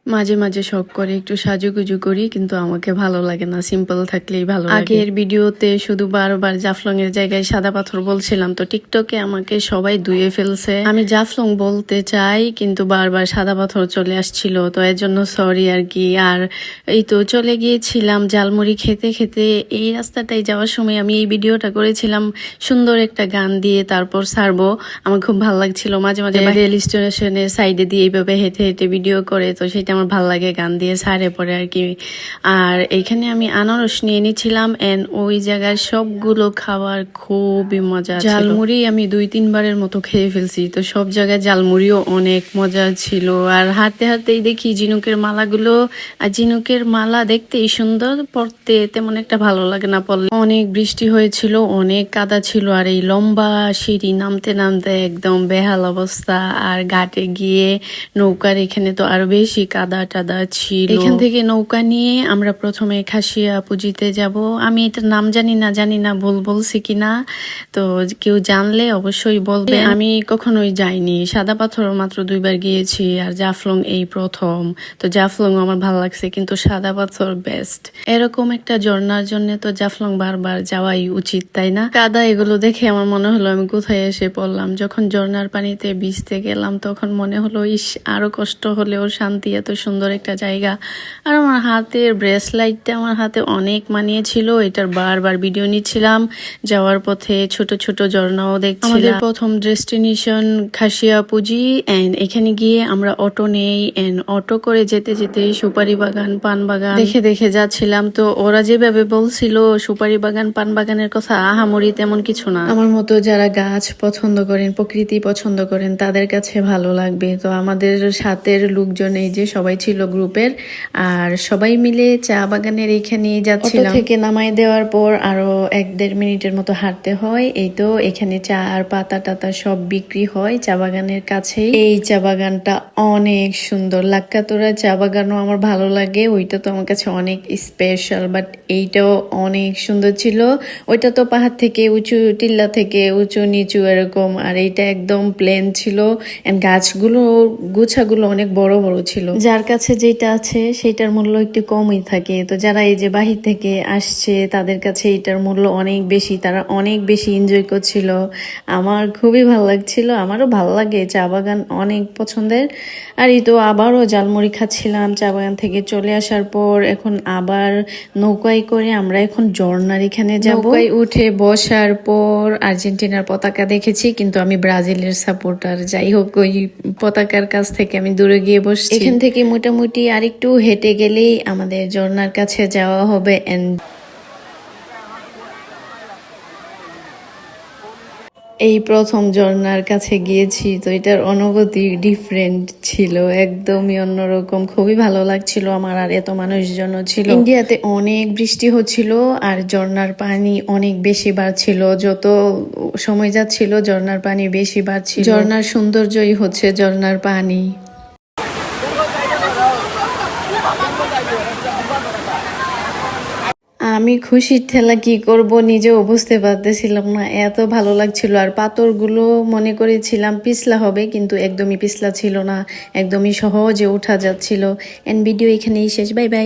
মাঝে মাঝে শখ করে একটু সাজুগুজু করি, কিন্তু আমাকে ভালো লাগে না, সিম্পল থাকলেই ভালো লাগে। আগের ভিডিওতে শুধু বারবার জাফলং এর জায়গায় সাদা পাথর বলছিলাম, তো টিকটকে আমাকে সবাই ধুয়ে ফেলছে। আমি জাফলং বলতে চাই কিন্তু বারবার সাদা পাথর চলে আসছিল, তো এর জন্য সরি আর কি। আর এই তো চলে গিয়েছিলাম জালমুড়ি খেতে খেতে। এই রাস্তাটাই যাওয়ার সময় আমি এই ভিডিওটা করেছিলাম সুন্দর একটা গান দিয়ে, তারপর ছাড়বো। আমার খুব ভালো লাগছিল মাঝে মাঝে রেল স্টেশনের সাইডে দিয়ে এইভাবে হেঁটে হেঁটে ভিডিও করে, তো সেটা আমার ভালো লাগে গান দিয়ে ছাড়ে পরে আর কি। আর এইখানে আমি আনারস নিয়ে নিয়েছিলাম এন্ড ওই জায়গায় সবগুলো খাবার খুবই মজা ছিল। ঝালমুড়ি আমি 2-3 বারের মতো খেয়ে ফেলছি, তো সব জায়গায় ঝালমুড়িও অনেক মজা ছিল। আর হাঁটতে হাঁটতেই দেখি ঝিনুকের মালাগুলো, আর ঝিনুকের মালা দেখতেই সুন্দর, পড়তে তেমন একটা ভালো লাগে না পড়লে। অনেক বৃষ্টি হয়েছিল, অনেক কাদা ছিল, আর এই লম্বা সিঁড়ি নামতে নামতে একদম বেহাল অবস্থা। আর ঘাটে গিয়ে নৌকার এখানে তো আরো বেশি কাদা টাদা ছিল। এখান থেকে নৌকা নিয়ে আমরা প্রথমে খাসিয়া পুজিতে যাব। আমি এটার নাম জানি না ভুল বলছি কিনা, তো কেউ জানলে অবশ্যই বলবে। আমি কখনোই যাইনি, সাদা পাথর মাত্র 2 বার গিয়েছি, আর জাফলং এই প্রথম। তো জাফলং আমার ভালো লাগছে, কিন্তু সাদা পাথর বেস্ট। এরকম একটা ঝর্ণার জন্য তো জাফলং বারবার যাওয়াই উচিত, তাই না? কাদা এগুলো দেখে আমার মনে হলো আমি কোথায় এসে পড়লাম। যখন ঝর্ণার পানিতে ভিজতে গেলাম তখন মনে হলো ইস, আরো কষ্ট হলেও শান্তি, এত সুন্দর একটা জায়গা। আর আমার হাতের ব্রেসলাইটটা আমার হাতে অনেক মানিয়েছিল, এটার বারবার ভিডিও নিচ্ছিলাম। যাওয়ার পথে ছোট ছোট ঝর্ণাও দেখছিলাম। আমাদের প্রথম ডেস্টিনেশন খাসিয়া পুজি, এন্ড এখানে গিয়ে আমরা অটো নেই, এন্ড অটো করে যেতে যেতে সুপারি বাগান পান বাগান দেখে দেখে যাচ্ছিলাম। তো ওরা যেভাবে বলছিল সুপারি বাগান পান বাগানের কথা, আহামরি তেমন কিছু না। আমার মতো যারা গাছ পছন্দ করেন, প্রকৃতি পছন্দ করেন, তাদের কাছে ভালো লাগবে। তো আমাদের সাথের লোকজন এই যে সবাই ছিল গ্রুপের, আর সবাই মিলে চা বাগানের এইখানে যাচ্ছিলাম। থেকে নামাই দেওয়ার পর আরো 1-1.5 মিনিটের মতো হাঁটতে হয়। এই তো এখানে চা আর পাতা টাতা সব বিক্রি হয় চা বাগানের কাছেই। এই চা বাগানটা অনেক সুন্দর, লাক্কাতুরা চা বাগানও আমার ভালো লাগে, ওইটা তো আমার কাছে অনেক স্পেশাল। বাট এইটাও অনেক সুন্দর ছিল। ওইটা তো পাহাড় থেকে উঁচু, টিল্লা থেকে উঁচু নিচু এরকম, আর এইটা একদম প্লেন ছিল। এন্ড গাছগুলো গোছাগুলো অনেক বড় বড় ছিল। যার কাছে যেটা আছে সেটার মূল্য একটু কমই থাকে। তো যারা এই যে বাহির থেকে আসছে তাদের কাছে এটার মূল্য অনেক বেশি, তারা অনেক বেশি এনজয় করছিল। আমার খুবই ভালো লাগছিল, আমারও ভালো লাগে, চা বাগান অনেক পছন্দের। আর এই তো আবারও জালমুড়ি খাচ্ছিলাম চা বাগান থেকে চলে আসার পর। এখন আবার নৌকায় করে আমরা এখন ঝর্ণার এখানে যাব। নৌকায় উঠে বসার পর আর্জেন্টিনার পতাকা দেখেছি, কিন্তু আমি ব্রাজিলের সাপোর্টার, যাই হোক ওই পতাকার কাছ থেকে আমি দূরে গিয়ে বসছি। এখান থেকে মোটামুটি আরেকটু হেঁটে গেলেই আমাদের ঝর্ণার কাছে যাওয়া হবে। এন্ড এই প্রথম ঝর্ণার কাছে গিয়েছি, তো এটার অনুভূতি ডিফারেন্ট ছিল, একদমই অন্যরকম। খুবই ভালো লাগছিল আমার, আর এত মানুষজনও ছিল। ইন্ডিয়াতে অনেক বৃষ্টি হচ্ছিল, আর ঝর্ণার পানি অনেক বেশি বাড়ছিল। যত সময় যাচ্ছিল ঝর্ণার পানি বেশি বাড়ছিল। ঝর্ণার সৌন্দর্যই হচ্ছে ঝর্ণার পানি। আমি খুশির ঠেলা কি করব নিজেও বুঝতে পারতেছিলাম না, এত ভালো লাগছিল। আর পাথরগুলো মনে করেছিলাম পিছলা হবে, কিন্তু একদমই পিছলা ছিল না, একদমই সহজে ওঠা যাচ্ছিল। এন্ড ভিডিও এখানেই শেষ, বাই বাই।